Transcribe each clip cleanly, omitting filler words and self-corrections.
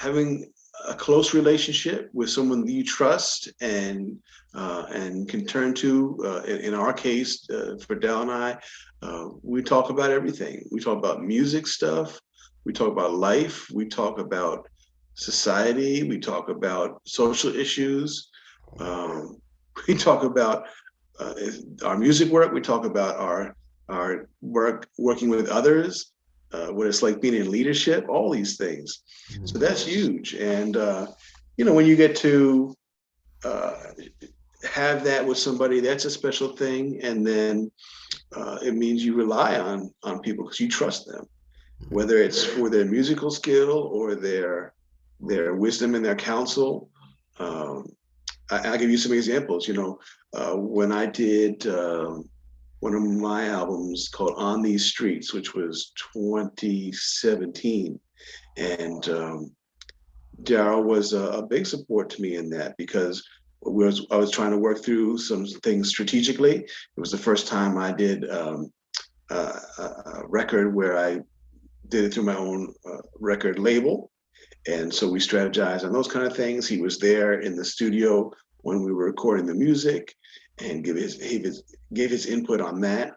having a close relationship with someone that you trust and can turn to. In our case, for Dell and I, we talk about everything. We talk about music stuff. We talk about life. We talk about society. We talk about social issues. We talk about our music work. We talk about our work working with others, what it's like being in leadership, all these things. So that's huge. And, when you get to have that with somebody, that's a special thing. And then it means you rely on people because you trust them, whether it's for their musical skill or their wisdom and their counsel. I'll give you some examples. When I did one of my albums called On These Streets, which was 2017. And Darryl was a big support to me in that because I was trying to work through some things strategically. It was the first time I did a record where I did it through my own record label. And so we strategized on those kind of things. He was there in the studio when we were recording the music and gave his input on that.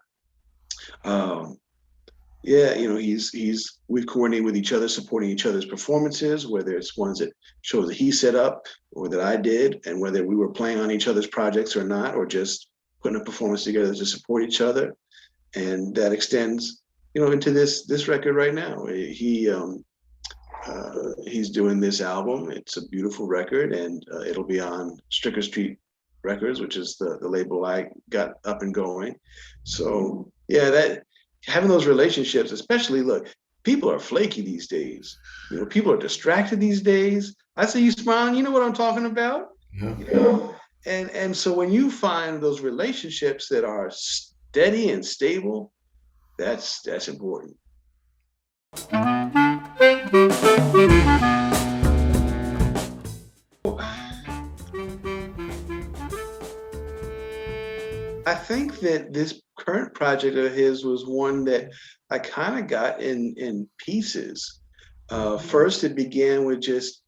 We've coordinated with each other, supporting each other's performances, whether it's ones that shows that he set up or that I did, and whether we were playing on each other's projects or not, or just putting a performance together to support each other. And that extends, into this record right now. He's doing this album. It's a beautiful record, and it'll be on Stricker Street Records, which is the label I got up and going. So yeah, that having those relationships, especially, look, people are flaky these days. People are distracted these days. I see you smiling. You know what I'm talking about. Yeah. And so when you find those relationships that are steady and stable, that's important. I think that this current project of his was one that I kind of got in pieces. First, it began with just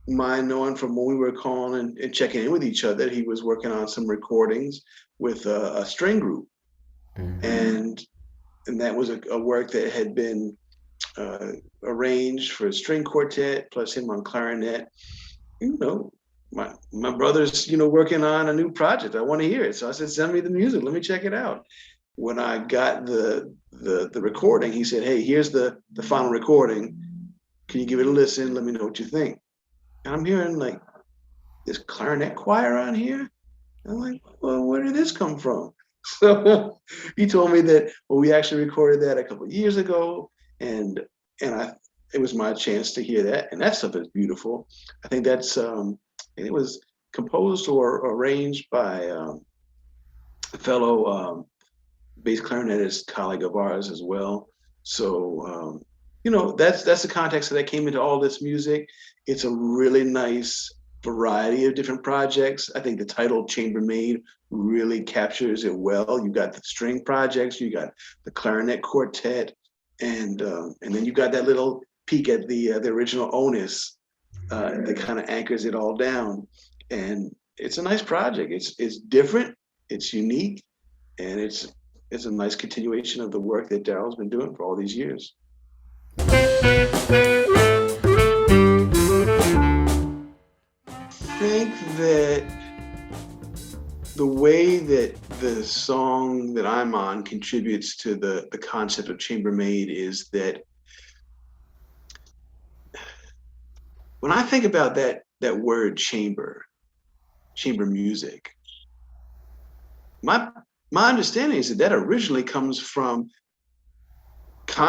my knowing from when we were calling and checking in with each other. He was working on some recordings with a string group. And that was a work that had been arranged for a string quartet, plus him on clarinet. My brother's, working on a new project. I want to hear it. So I said, send me the music. Let me check it out. When I got the recording, he said, hey, here's the final recording. Can you give it a listen? Let me know what you think. And I'm hearing like this clarinet choir on here. I'm like, well, where did this come from? So he told me that, we actually recorded that a couple of years ago. And it was my chance to hear that. And that stuff is beautiful. I think that's, it was composed or arranged by a fellow bass clarinetist colleague of ours as well. So, that's the context that I came into all this music. It's a really nice variety of different projects. I think the title Chambermaid really captures it well. You got the string projects, you got the clarinet quartet, and then you got that little peek at the original onus that kind of anchors it all down. And it's a nice project. It's different, it's unique, and it's a nice continuation of the work that Darryl's been doing for all these years. I think that the way that the song that I'm on contributes to the concept of Chambermaid is that when I think about that word chamber music, my understanding is that originally comes from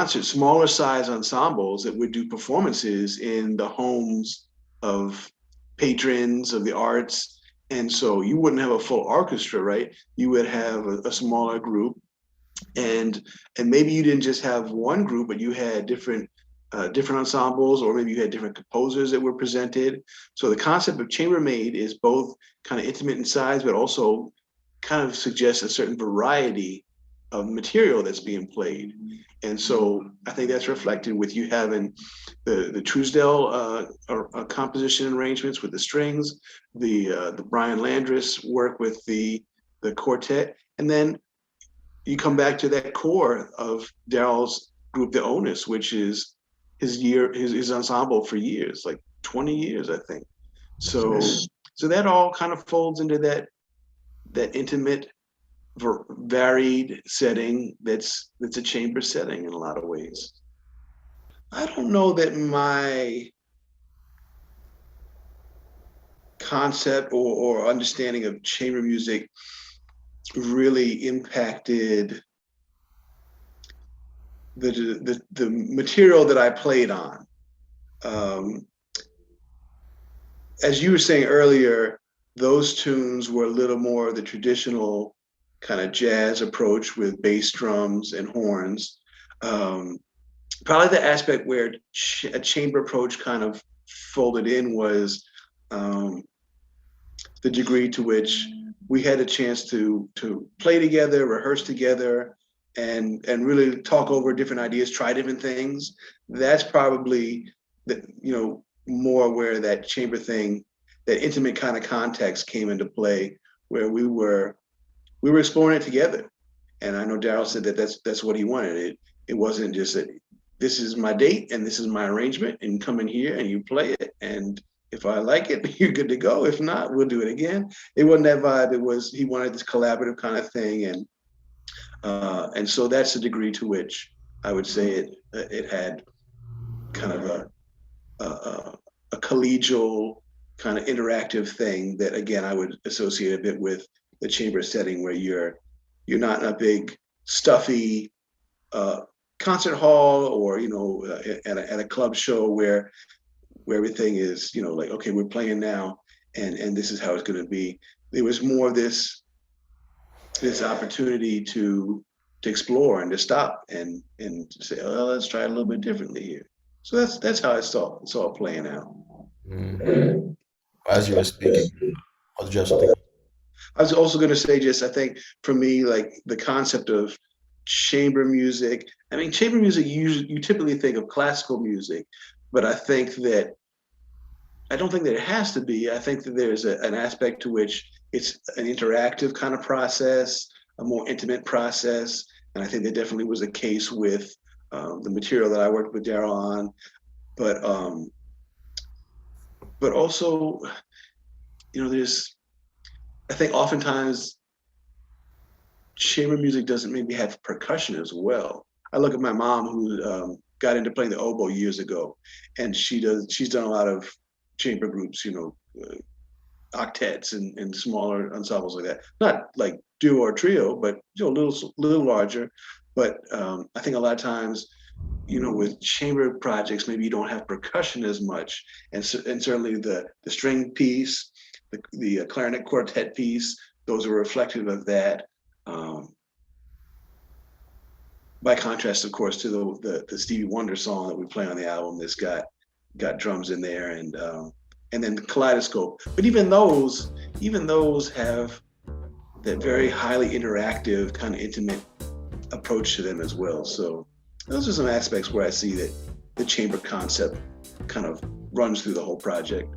smaller size ensembles that would do performances in the homes of patrons of the arts. And so you wouldn't have a full orchestra, right? You would have a smaller group, and maybe you didn't just have one group, but you had different ensembles, or maybe you had different composers that were presented. So the concept of chambermaid is both kind of intimate in size, but also kind of suggests a certain variety of material that's being played. And so I think that's reflected with you having the Truesdale composition arrangements with the strings, the Brian Landris work with the quartet, and then you come back to that core of Darryl's group, the Onus, which is his ensemble for years, like 20 years, I think. So that all kind of folds into that intimate, varied setting that's a chamber setting in a lot of ways. I don't know that my concept or understanding of chamber music really impacted the material that I played on. As you were saying earlier, those tunes were a little more of the traditional kind of jazz approach with bass drums and horns. Probably the aspect where a chamber approach kind of folded in was the degree to which we had a chance to play together, rehearse together, and really talk over different ideas, try different things. That's probably more where that chamber thing, that intimate kind of context came into play, where we were exploring it together. And I know Darryl said that that's what he wanted. It wasn't just that this is my date and this is my arrangement and come in here and you play it. And if I like it, you're good to go. If not, we'll do it again. It wasn't that vibe. It was, he wanted this collaborative kind of thing. And so that's the degree to which I would say it had kind of a collegial kind of interactive thing that, again, I would associate a bit with the chamber setting, where you're not in a big stuffy concert hall or at a club show where everything is like, okay, we're playing now and this is how it's going to be. There was more of this opportunity to explore and to stop and to say, oh, let's try it a little bit differently here. So that's how it's all playing out. Mm. As you were speaking, I was just thinking. I was also going to say, I think for me, like the concept of chamber music. I mean, chamber music, you typically think of classical music, but I don't think that it has to be. I think that there's an aspect to which it's an interactive kind of process, a more intimate process. And I think that definitely was the case with the material that I worked with Darryl on. But also, I think oftentimes chamber music doesn't maybe have percussion as well. I look at my mom, who got into playing the oboe years ago, and she's done a lot of chamber groups, octets and smaller ensembles like that. Not like duo or trio, but a little larger. But I think a lot of times, with chamber projects, maybe you don't have percussion as much, and certainly the string piece, the clarinet quartet piece, those are reflective of that. By contrast, of course, to the Stevie Wonder song that we play on the album that's got drums in there, and then the kaleidoscope. But even those have that very highly interactive, kind of intimate approach to them as well. So those are some aspects where I see that the chamber concept kind of runs through the whole project.